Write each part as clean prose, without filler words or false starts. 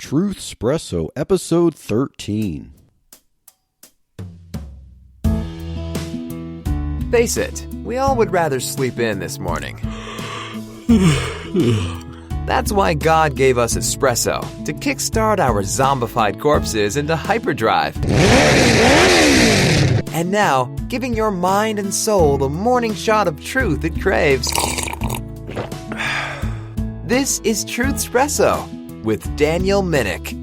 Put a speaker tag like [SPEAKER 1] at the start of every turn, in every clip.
[SPEAKER 1] Truth Espresso, Episode 13.
[SPEAKER 2] Face it, we all would rather sleep in this morning. That's why God gave us espresso, to kickstart our zombified corpses into hyperdrive. And now, giving your mind and soul the morning shot of truth it craves. This is Truth Espresso with Daniel Minnick.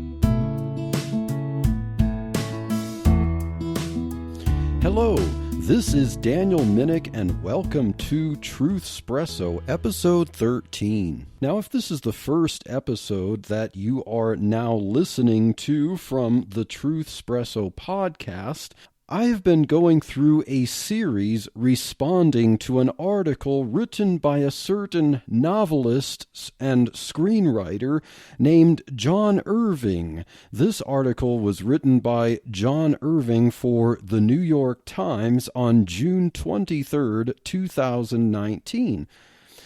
[SPEAKER 1] Hello, this is Daniel Minnick, and welcome to Truth Espresso, Episode 13. Now, if this is the first episode that you are now listening to from the Truth Espresso podcast, I have been going through a series responding to an article written by a certain novelist and screenwriter named John Irving. This article was written by John Irving for the New York Times on June 23rd, 2019.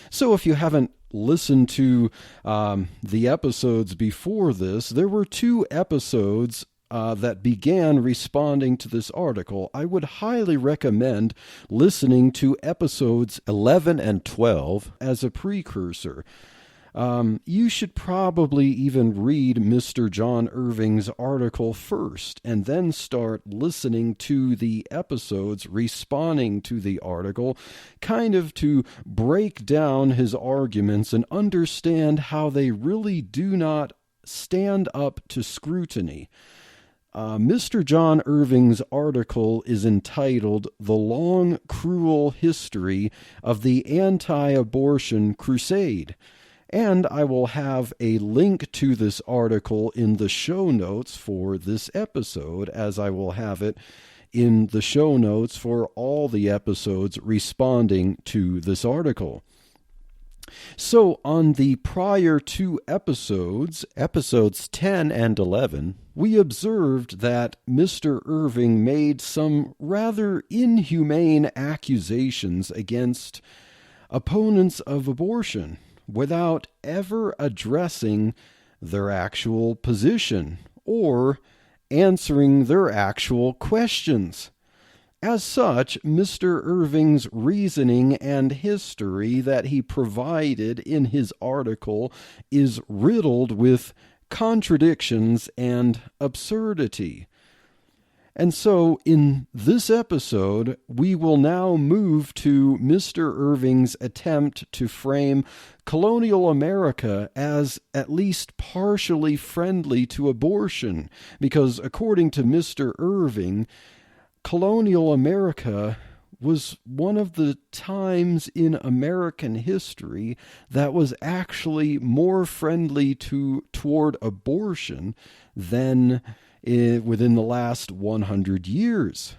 [SPEAKER 1] So if you haven't listened to the episodes before this, there were two episodes that began responding to this article. I would highly recommend listening to episodes 11 and 12 as a precursor. You should probably even read Mr. John Irving's article first, and then start listening to the episodes responding to the article, kind of to break down his arguments and understand how they really do not stand up to scrutiny. Mr. John Irving's article is entitled The Long, Cruel History of the Anti-Abortion Crusade, and I will have a link to this article in the show notes for this episode, as I will have it in the show notes for all the episodes responding to this article. So, on the prior two episodes, episodes 10 and 11, we observed that Mr. Irving made some rather inhumane accusations against opponents of abortion without ever addressing their actual position or answering their actual questions. As such, Mr. Irving's reasoning and history that he provided in his article is riddled with contradictions and absurdity. And so, in this episode, we will now move to Mr. Irving's attempt to frame Colonial America as at least partially friendly to abortion, because according to Mr. Irving, Colonial America was one of the times in American history that was actually more friendly toward abortion than within the last 100 years.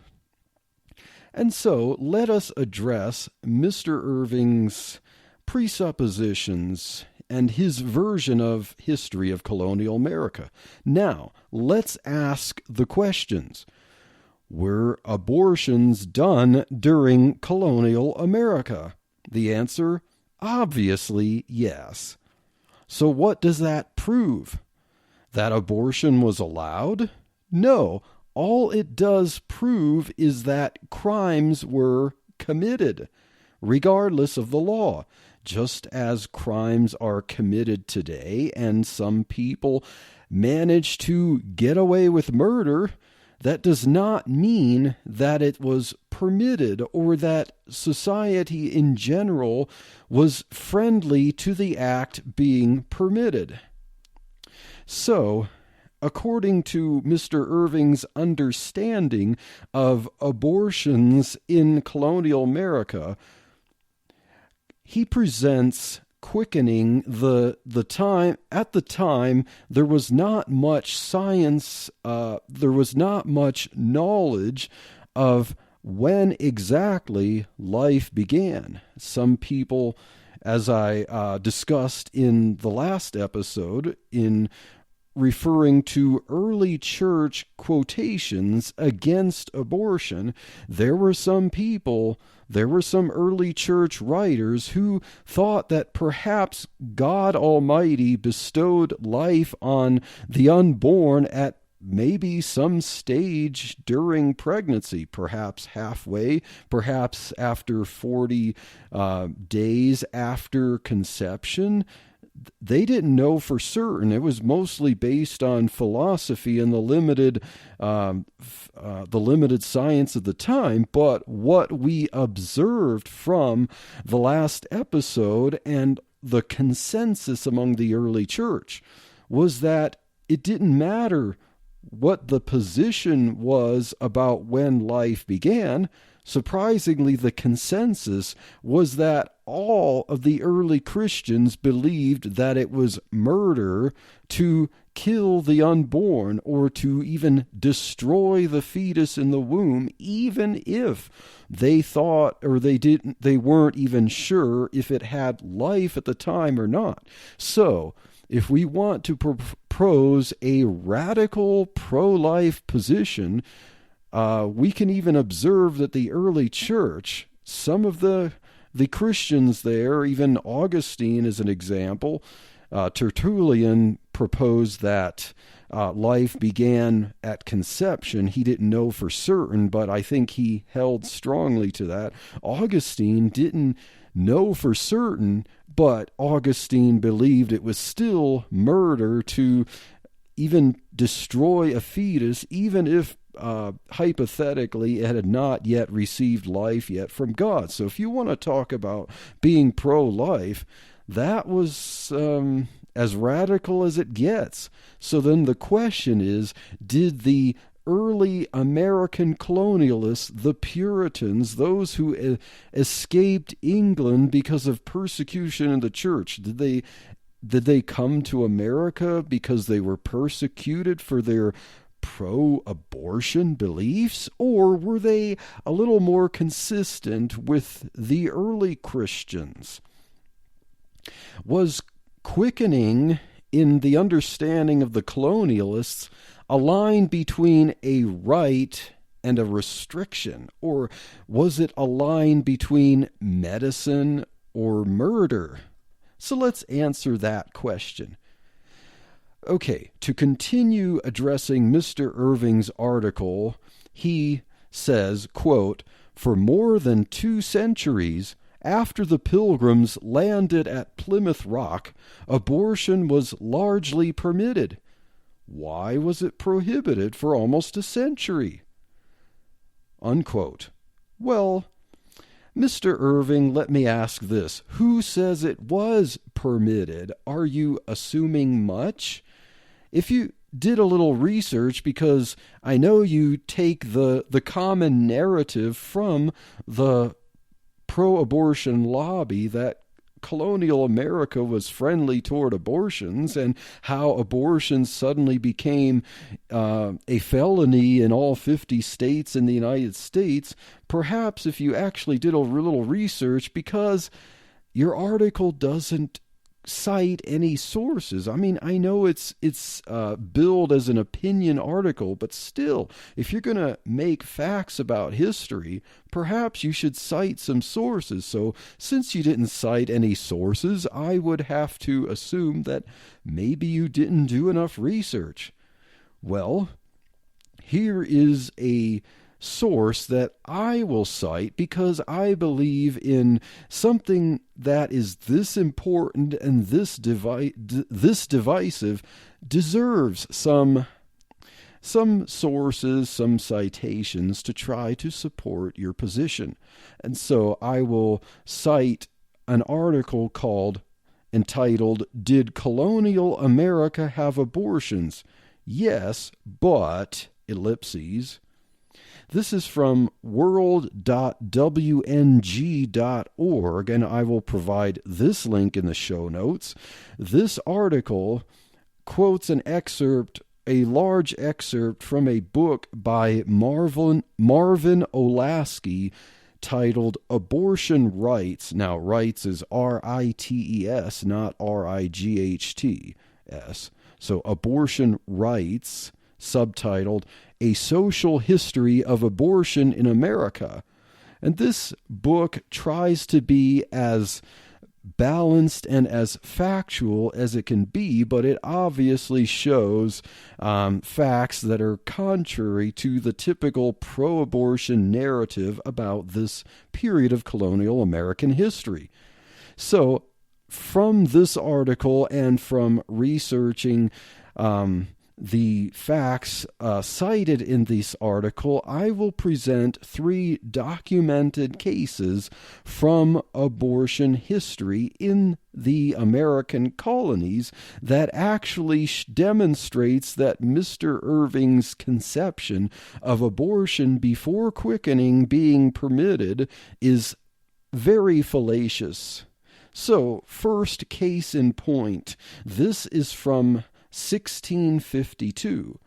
[SPEAKER 1] And so let us address Mr. Irving's presuppositions and his version of history of Colonial America. Now, let's ask the questions. Were abortions done during colonial America? The answer, obviously, yes. So what does that prove? That abortion was allowed? No. All it does prove is that crimes were committed, regardless of the law. Just as crimes are committed today, and some people manage to get away with murder, that does not mean that it was permitted or that society in general was friendly to the act being permitted. So, according to Mr. Irving's understanding of abortions in colonial America, he presents quickening the time. At the time, there was not much science, there was not much knowledge of when exactly life began. Some people, as I discussed in the last episode, in referring to early church quotations against abortion, there were some early church writers who thought that perhaps God Almighty bestowed life on the unborn at maybe some stage during pregnancy, perhaps halfway, perhaps after 40 days after conception. They didn't know for certain. It was mostly based on philosophy and the limited science of the time. But what we observed from the last episode and the consensus among the early church was that it didn't matter what the position was about when life began. Surprisingly, the consensus was that all of the early Christians believed that it was murder to kill the unborn or to even destroy the fetus in the womb, even if they thought or they weren't even sure if it had life at the time or not. So, if we want to propose a radical pro-life position, we can even observe that the early church, some of the Christians there, even Augustine as an example, Tertullian proposed that life began at conception. He didn't know for certain, but I think he held strongly to that. Augustine didn't know for certain, but Augustine believed it was still murder to even destroy a fetus, even if hypothetically it had not yet received life yet from God. So if you want to talk about being pro-life, that was as radical as it gets. So then the question is, did the early American colonialists, the Puritans, those who escaped England because of persecution in the church, did they come to America because they were persecuted for their pro-abortion beliefs, or were they a little more consistent with the early Christians? Was quickening in the understanding of the colonialists a line between a right and a restriction, or was it a line between medicine or murder? So let's answer that question. Okay, to continue addressing Mr. Irving's article, he says, quote, "For more than 2 centuries after the Pilgrims landed at Plymouth Rock, abortion was largely permitted. Why was it prohibited for almost a century?" Unquote. Well, Mr. Irving, let me ask this. Who says it was permitted? Are you assuming much? If you did a little research, because I know you take the common narrative from the pro-abortion lobby that colonial America was friendly toward abortions and how abortions suddenly became a felony in all 50 states in the United States, perhaps if you actually did a little research, because your article doesn't cite any sources. I mean, I know it's billed as an opinion article, but still, if you're going to make facts about history, perhaps you should cite some sources. So since you didn't cite any sources, I would have to assume that maybe you didn't do enough research. Well, here is a source that I will cite because I believe in something that is this important and this divisive deserves some sources, some citations to try to support your position. And so I will cite an article entitled, "Did Colonial America Have Abortions? Yes, but, ellipses." This is from world.wng.org, and I will provide this link in the show notes. This article quotes a large excerpt from a book by Marvin Olasky titled Abortion Rights. Now, rights is R-I-T-E-S, not R-I-G-H-T-S. So Abortion Rights, subtitled A Social History of Abortion in America. And this book tries to be as balanced and as factual as it can be, but it obviously shows facts that are contrary to the typical pro-abortion narrative about this period of colonial American history. So from this article and from researching the facts cited in this article, I will present 3 documented cases from abortion history in the American colonies that actually demonstrates that Mr. Irving's conception of abortion before quickening being permitted is very fallacious. So, first case in point, this is from 1652.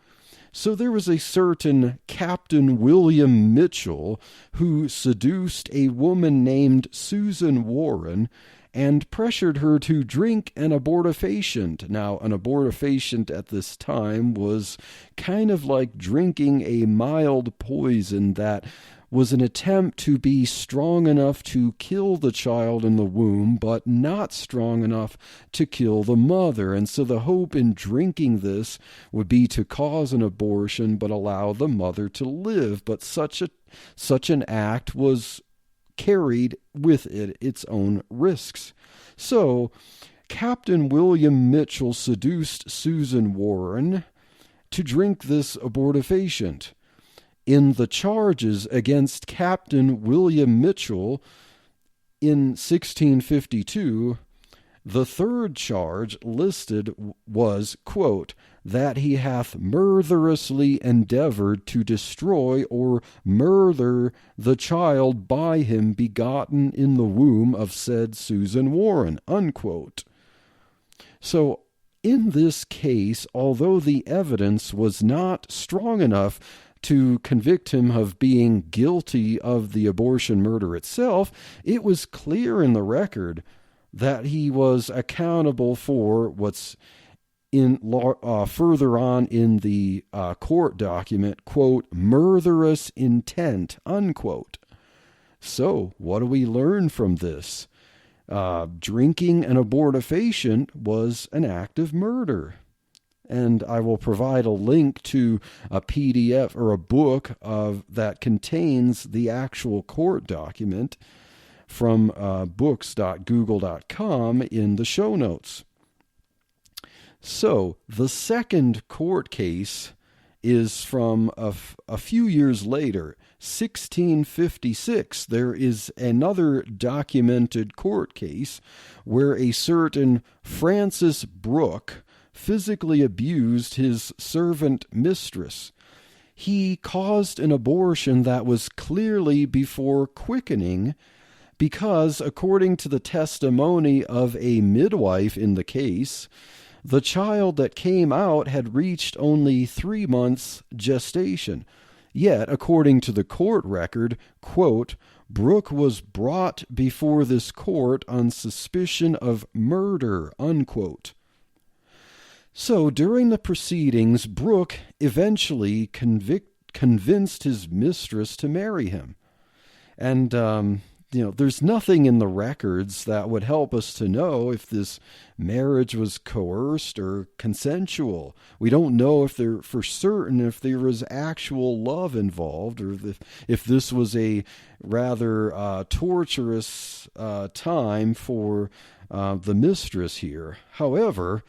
[SPEAKER 1] So there was a certain Captain William Mitchell who seduced a woman named Susan Warren and pressured her to drink an abortifacient. Now, an abortifacient at this time was kind of like drinking a mild poison that was an attempt to be strong enough to kill the child in the womb, but not strong enough to kill the mother. And so the hope in drinking this would be to cause an abortion, but allow the mother to live. But such an act was carried with it its own risks. So Captain William Mitchell seduced Susan Warren to drink this abortifacient. In the charges against Captain William Mitchell in 1652, the third charge listed was, quote, that he hath murderously endeavored to destroy or murder the child by him begotten in the womb of said Susan Warren, unquote. So, in this case, although the evidence was not strong enough to convict him of being guilty of the abortion murder itself, it was clear in the record that he was accountable for what's in further on in the court document, quote, murderous intent, unquote. So, what do we learn from this? Drinking an abortifacient was an act of murder. And I will provide a link to a PDF or a book that contains the actual court document from books.google.com in the show notes. So the second court case is from a few years later, 1656. There is another documented court case where a certain Francis Brooke physically abused his servant mistress. He caused an abortion that was clearly before quickening because, according to the testimony of a midwife in the case, the child that came out had reached only 3 months gestation. Yet, according to the court record, quote, Brooke was brought before this court on suspicion of murder, unquote. So during the proceedings, Brooke eventually convinced his mistress to marry him. And, there's nothing in the records that would help us to know if this marriage was coerced or consensual. We don't know if there was actual love involved, or if this was a rather torturous time for the mistress here. However,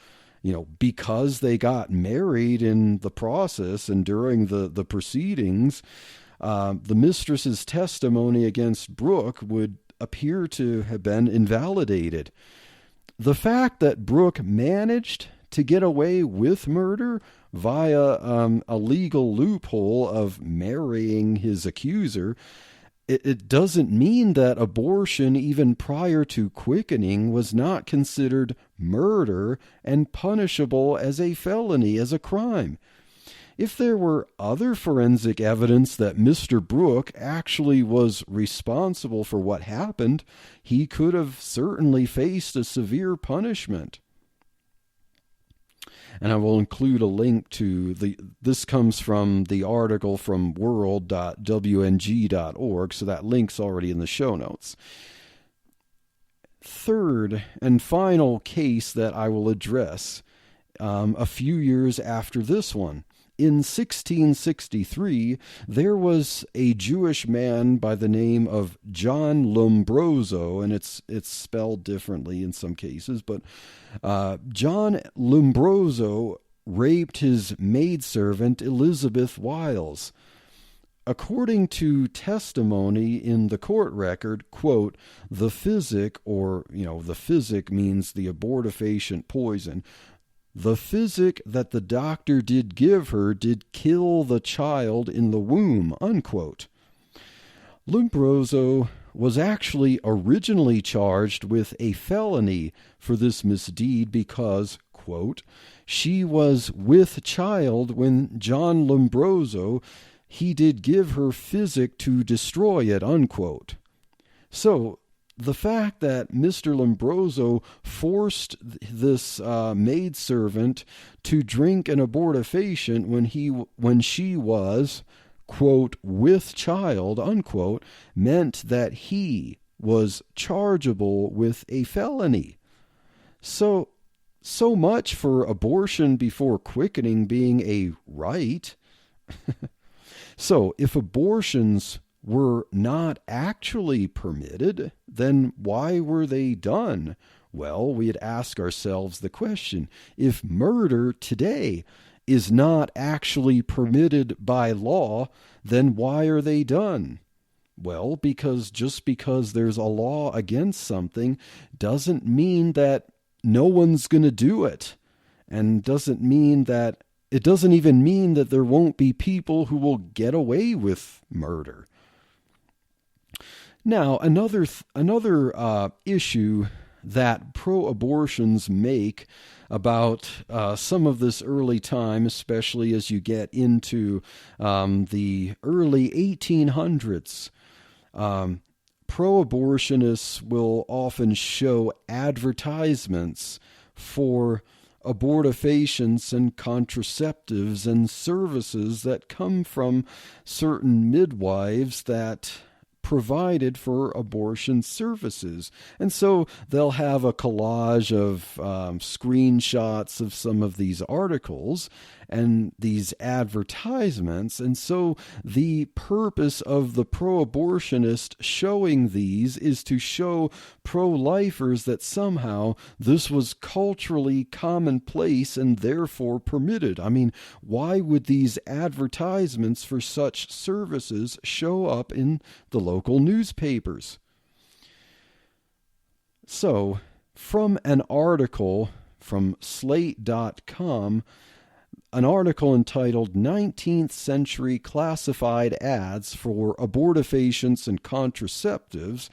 [SPEAKER 1] because they got married in the process and during the proceedings, the mistress's testimony against Brooke would appear to have been invalidated. The fact that Brooke managed to get away with murder via a legal loophole of marrying his accuser, it doesn't mean that abortion, even prior to quickening, was not considered murder and punishable as a felony, as a crime. If there were other forensic evidence that Mr. Brooke actually was responsible for what happened, he could have certainly faced a severe punishment. And I will include a link to this comes from the article from world.wng.org, so that link's already in the show notes. Third and final case that I will address a few years after this one. In 1663, there was a Jewish man by the name of John Lombroso, and it's spelled differently in some cases, but John Lombroso raped his maidservant Elizabeth Wiles. According to testimony in the court record, quote, the physic, or, the physic means the abortifacient poison, the physic that the doctor did give her did kill the child in the womb, unquote. Lombroso was actually originally charged with a felony for this misdeed because, quote, she was with child when John Lombroso, he did give her physic to destroy it, unquote. So, the fact that Mr. Lombroso forced this maidservant to drink an abortifacient when she was, quote, with child, unquote, meant that he was chargeable with a felony. So much for abortion before quickening being a right. So if abortions were not actually permitted, then why were they done? Well, we'd ask ourselves the question, if murder today is not actually permitted by law, then why are they done? Well, just because there's a law against something doesn't mean that no one's going to do it, and it doesn't even mean that there won't be people who will get away with murder. Now, another issue that pro-abortions make about some of this early time, especially as you get into the early 1800s, pro-abortionists will often show advertisements for abortifacients and contraceptives and services that come from certain midwives that provided for abortion services. And so they'll have a collage of screenshots of some of these articles and these advertisements. And so the purpose of the pro-abortionist showing these is to show pro-lifers that somehow this was culturally commonplace and therefore permitted. I mean, why would these advertisements for such services show up in the local newspapers? So, from an article from Slate.com, an article entitled 19th Century Classified Ads for Abortifacients and Contraceptives,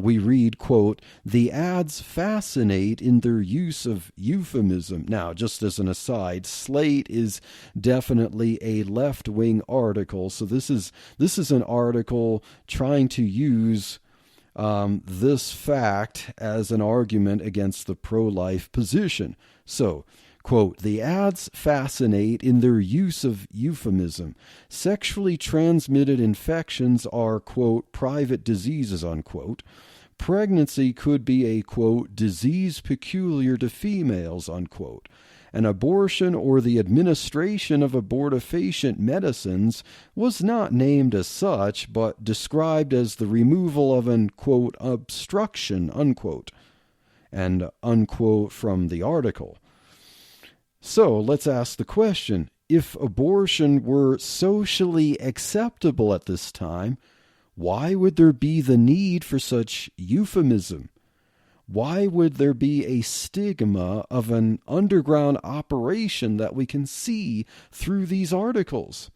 [SPEAKER 1] we read, quote, the ads fascinate in their use of euphemism. Now, just as an aside, Slate is definitely a left-wing article, so this is an article trying to use this fact as an argument against the pro-life position. So, quote, the ads fascinate in their use of euphemism. Sexually transmitted infections are, quote, private diseases, unquote. Pregnancy could be a, quote, disease peculiar to females, unquote. An abortion or the administration of abortifacient medicines was not named as such, but described as the removal of an, quote, obstruction, unquote, and unquote from the article. So let's ask the question, if abortion were socially acceptable at this time, why would there be the need for such euphemism? Why would there be a stigma of an underground operation that we can see through these articles?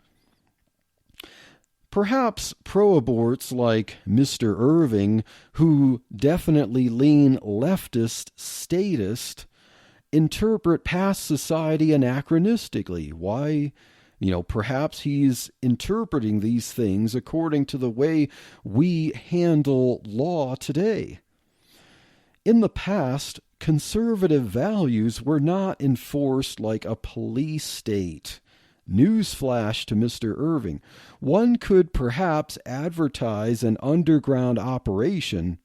[SPEAKER 1] Perhaps pro-aborts like Mr. Irving, who definitely lean leftist, statist, interpret past society anachronistically. Why? Perhaps he's interpreting these things according to the way we handle law today. In the past, conservative values were not enforced like a police state. Newsflash to Mr. Irving. One could perhaps advertise an underground operation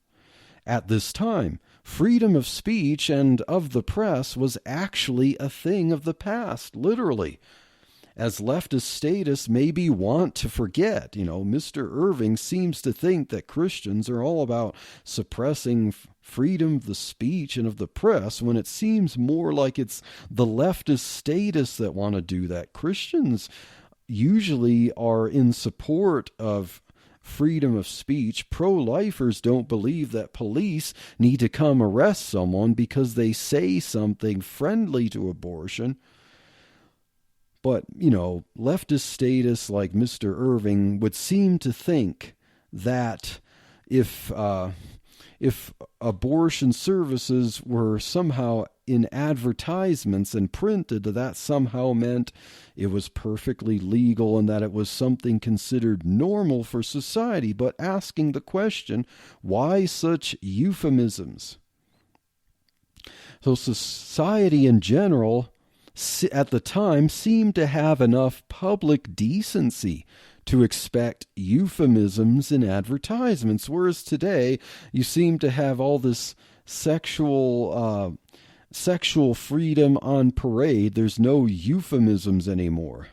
[SPEAKER 1] at this time. Freedom of speech and of the press was actually a thing of the past, literally. As leftist statists maybe want to forget, Mr. Irving seems to think that Christians are all about suppressing freedom of the speech and of the press, when it seems more like it's the leftist statists that want to do that. Christians usually are in support of freedom of speech. Pro-lifers don't believe that police need to come arrest someone because they say something friendly to abortion. But, leftist statists like Mr. Irving would seem to think that if abortion services were somehow in advertisements and printed, that somehow meant it was perfectly legal and that it was something considered normal for society. But asking the question, why such euphemisms? So society in general at the time seemed to have enough public decency to expect euphemisms in advertisements, whereas today you seem to have all this sexual freedom on parade. There's no euphemisms anymore.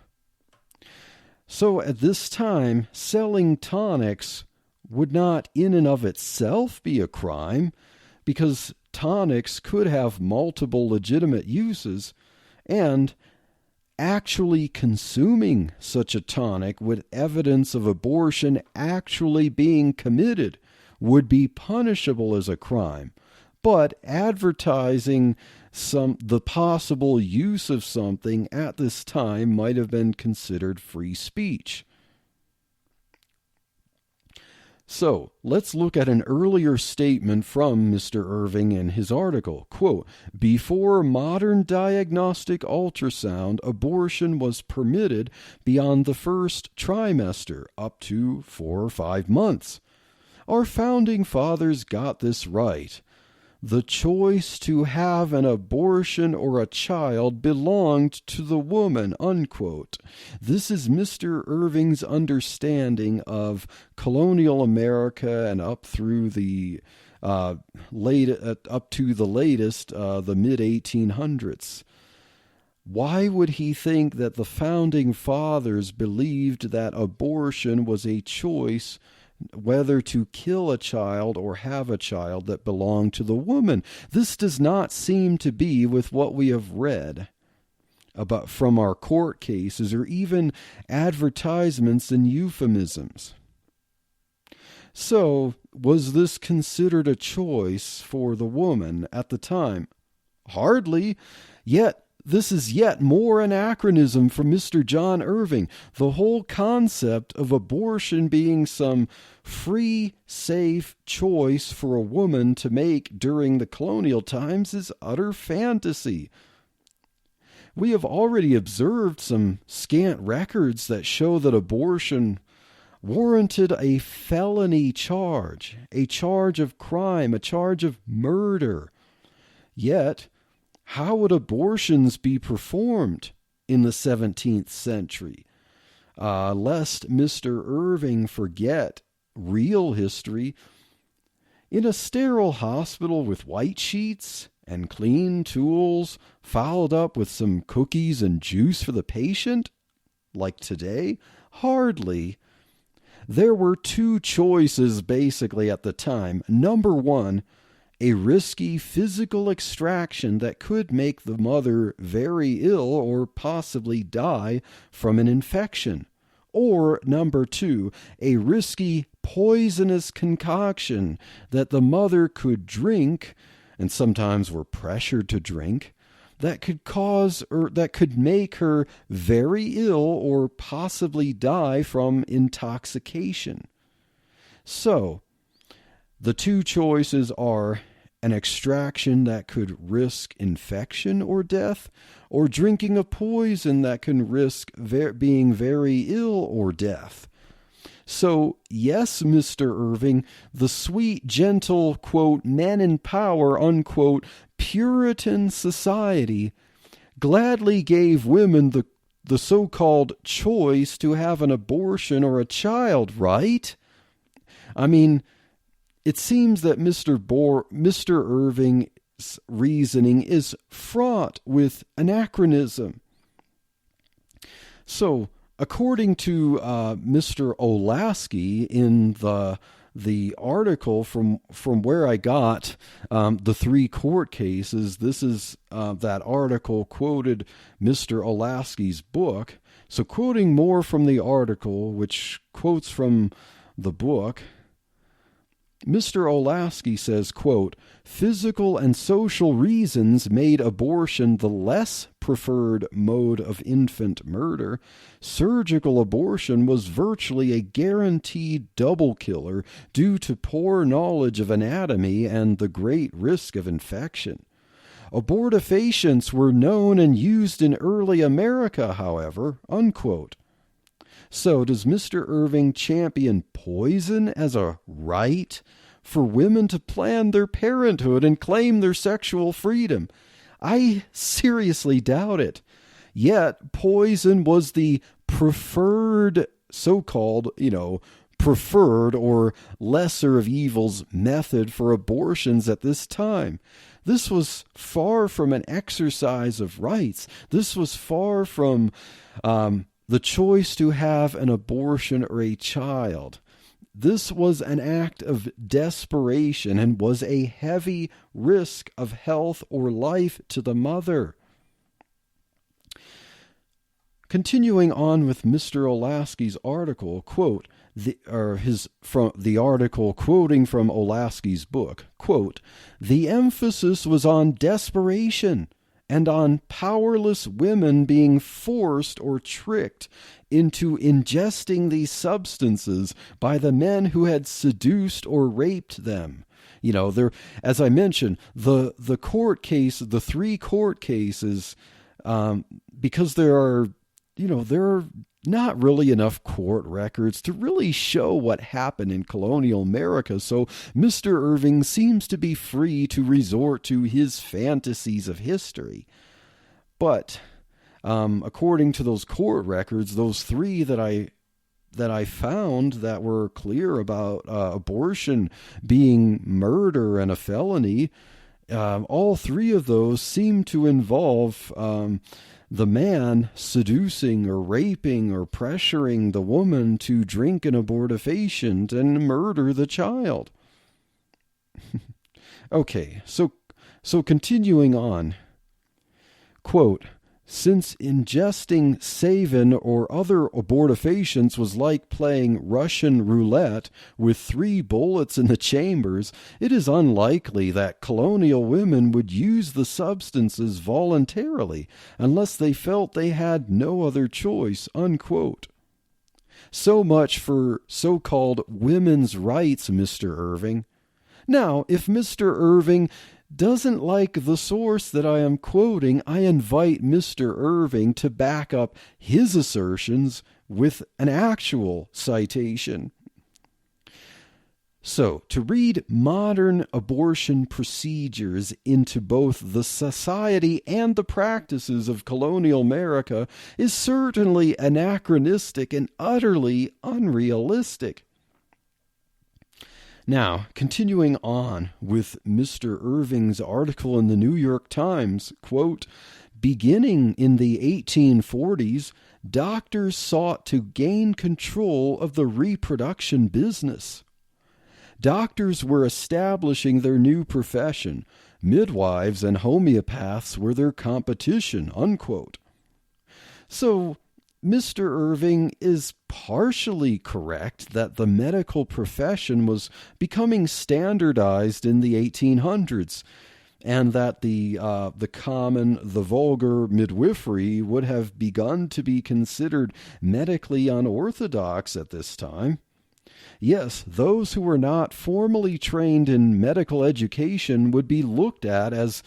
[SPEAKER 1] So at this time, selling tonics would not in and of itself be a crime, because tonics could have multiple legitimate uses, and actually consuming such a tonic with evidence of abortion actually being committed would be punishable as a crime. But advertising the possible use of something at this time might have been considered free speech. So, let's look at an earlier statement from Mr. Irving in his article. Quote, "Before modern diagnostic ultrasound, abortion was permitted beyond the first trimester, up to 4 or 5 months. Our founding fathers got this right. The choice to have an abortion or a child belonged to the woman," unquote. This is Mr. Irving's understanding of colonial America and up through the up to the latest, the mid-1800s. Why would he think that the founding fathers believed that abortion was a choice whether to kill a child or have a child that belonged to the woman? This does not seem to be with what we have read about from our court cases or even advertisements and euphemisms. So, was this considered a choice for the woman at the time? Hardly. Yet, this is yet more anachronism from Mr. John Irving. The whole concept of abortion being some free, safe choice for a woman to make during the colonial times is utter fantasy. We have already observed some scant records that show that abortion warranted a felony charge, a charge of crime, a charge of murder. Yet, how would abortions be performed in the 17th century? Lest Mr. Irving forget real history, in a sterile hospital with white sheets and clean tools, followed up with some cookies and juice for the patient, like today? Hardly. There were 2 choices basically at the time. Number 1, a risky physical extraction that could make the mother very ill or possibly die from an infection. Or number 2, a risky poisonous concoction that the mother could drink, and sometimes were pressured to drink, that could cause or that could make her very ill or possibly die from intoxication. So, the 2 choices are an extraction that could risk infection or death, or drinking a poison that can risk being very ill or death. So, yes, Mr. Irving, the sweet, gentle, quote, men in power, unquote, Puritan society gladly gave women the so-called choice to have an abortion or a child, right? I mean, it seems that Mr. Irving's reasoning is fraught with anachronism. So, according to Mr. Olasky in the article from where I got the 3 court cases, this is that article quoted Mr. Olasky's book. So quoting more from the article, which quotes from the book, Mr. Olasky says, quote, physical and social reasons made abortion the less preferred mode of infant murder. Surgical abortion was virtually a guaranteed double killer due to poor knowledge of anatomy and the great risk of infection. Abortifacients were known and used in early America, however, unquote. So does Mr. Irving champion poison as a right for women to plan their parenthood and claim their sexual freedom? I seriously doubt it. Yet poison was the preferred, so-called, preferred or lesser of evils method for abortions at this time. This was far from an exercise of rights. This was far from the choice to have an abortion or a child. This was an act of desperation and was a heavy risk of health or life to the mother. Continuing on with Mr. Olasky's article, quote, from the article quoting from Olasky's book, quote, the emphasis was on desperation and on powerless women being forced or tricked into ingesting these substances by the men who had seduced or raped them. As I mentioned, the court case, the 3 court cases, because there are not really enough court records to really show what happened in colonial America, so Mr. Irving seems to be free to resort to his fantasies of history. But according to those court records, those 3 that I found that were clear about abortion being murder and a felony, all 3 of those seem to involve the man seducing or raping or pressuring the woman to drink an abortifacient and murder the child. Okay, so continuing on, quote, since ingesting Savin or other abortifacients was like playing Russian roulette with 3 bullets in the chambers, it is unlikely that colonial women would use the substances voluntarily unless they felt they had no other choice, unquote. So much for so-called women's rights, Mr. Irving. Now, if Mr. Irving doesn't like the source that I am quoting, I invite Mr. Irving to back up his assertions with an actual citation. So, to read modern abortion procedures into both the society and the practices of colonial America is certainly anachronistic and utterly unrealistic. Now, continuing on with Mr. Irving's article in the New York Times, quote, beginning in the 1840s, doctors sought to gain control of the reproduction business. Doctors were establishing their new profession. Midwives and homeopaths were their competition, unquote. So, Mr. Irving is partially correct that the medical profession was becoming standardized in the 1800s, and that the vulgar midwifery would have begun to be considered medically unorthodox at this time. Yes, those who were not formally trained in medical education would be looked at as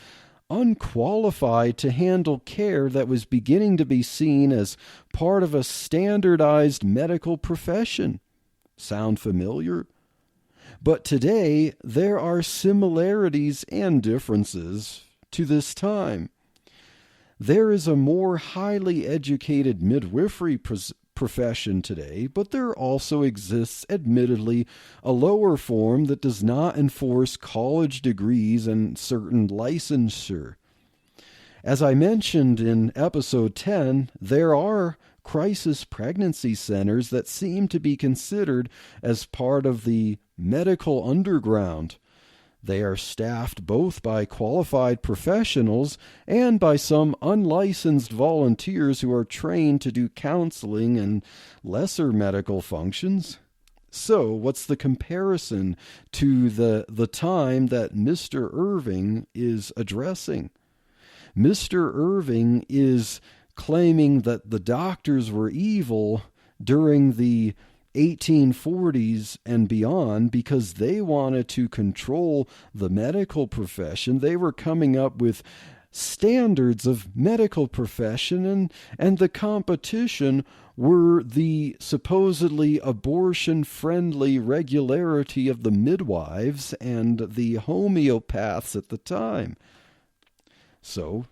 [SPEAKER 1] unqualified to handle care that was beginning to be seen as part of a standardized medical profession. Sound familiar? But today, there are similarities and differences to this time. There is a more highly educated midwifery profession today, but there also exists, admittedly, a lower form that does not enforce college degrees and certain licensure. As I mentioned in episode 10, there are crisis pregnancy centers that seem to be considered as part of the medical underground. They are staffed both by qualified professionals and by some unlicensed volunteers who are trained to do counseling and lesser medical functions. So, what's the comparison to the time that Mr. Irving is addressing? Mr. Irving is claiming that the doctors were evil during the 1840s and beyond because they wanted to control the medical profession. They were coming up with standards of medical profession, and the competition were the supposedly abortion-friendly regularity of the midwives and the homeopaths at the time. So,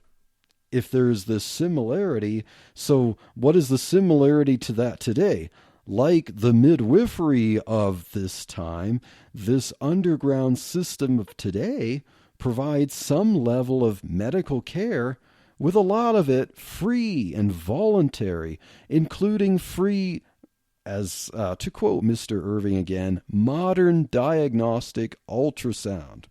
[SPEAKER 1] if there's this similarity, so what is the similarity to that today? Like the midwifery of this time, this underground system of today provides some level of medical care, with a lot of it free and voluntary, including free, as to quote Mr. Irving again, modern diagnostic ultrasound.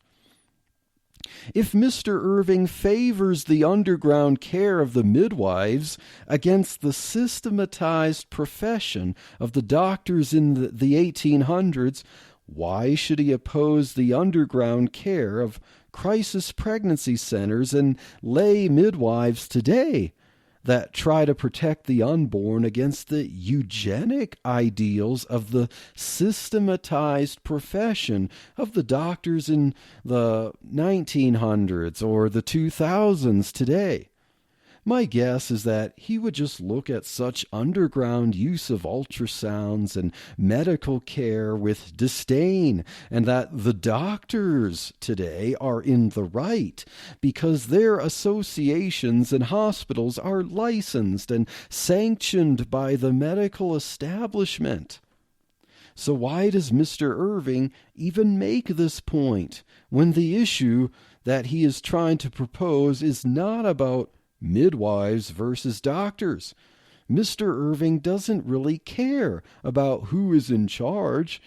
[SPEAKER 1] If Mr. Irving favors the underground care of the midwives against the systematized profession of the doctors in the 1800s, why should he oppose the underground care of crisis pregnancy centers and lay midwives today that try to protect the unborn against the eugenic ideals of the systematized profession of the doctors in the 1900s or the 2000s today? My guess is that he would just look at such underground use of ultrasounds and medical care with disdain, and that the doctors today are in the right because their associations and hospitals are licensed and sanctioned by the medical establishment. So why does Mr. Irving even make this point when the issue that he is trying to propose is not about midwives versus doctors? Mr. Irving doesn't really care about who is in charge.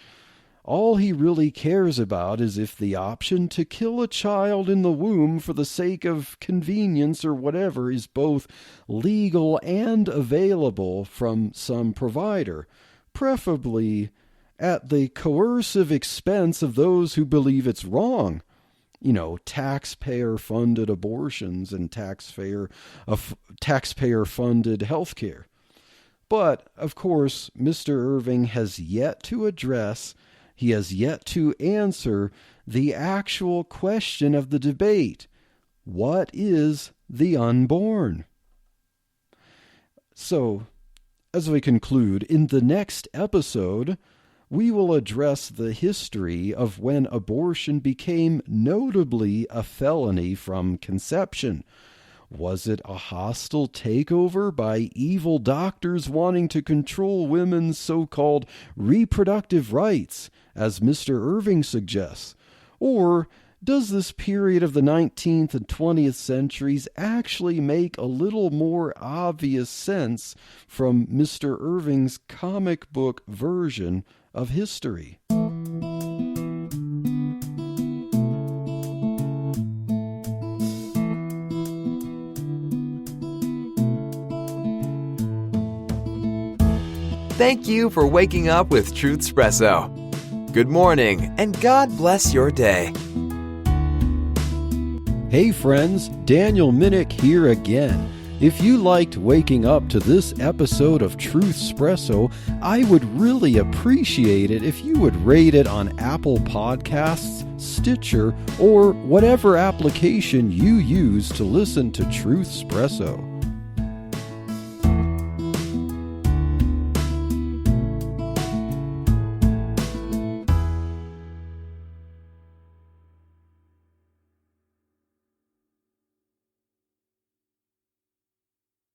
[SPEAKER 1] All he really cares about is if the option to kill a child in the womb for the sake of convenience or whatever is both legal and available from some provider, preferably at the coercive expense of those who believe it's wrong. You know, taxpayer-funded abortions and taxpayer-funded health care. But, of course, Mr. Irving has yet to address, he has yet to answer the actual question of the debate. What is the unborn? So, as we conclude, in the next episode, we will address the history of when abortion became notably a felony from conception. Was it a hostile takeover by evil doctors wanting to control women's so-called reproductive rights, as Mr. Irving suggests? Or does this period of the 19th and 20th centuries actually make a little more obvious sense from Mr. Irving's comic book version of history?
[SPEAKER 2] Thank you for waking up with Truth Espresso. Good morning, and God bless your day.
[SPEAKER 1] Hey friends, Daniel Minnick here again. If you liked waking up to this episode of Truth Espresso, I would really appreciate it if you would rate it on Apple Podcasts, Stitcher, or whatever application you use to listen to Truth Espresso.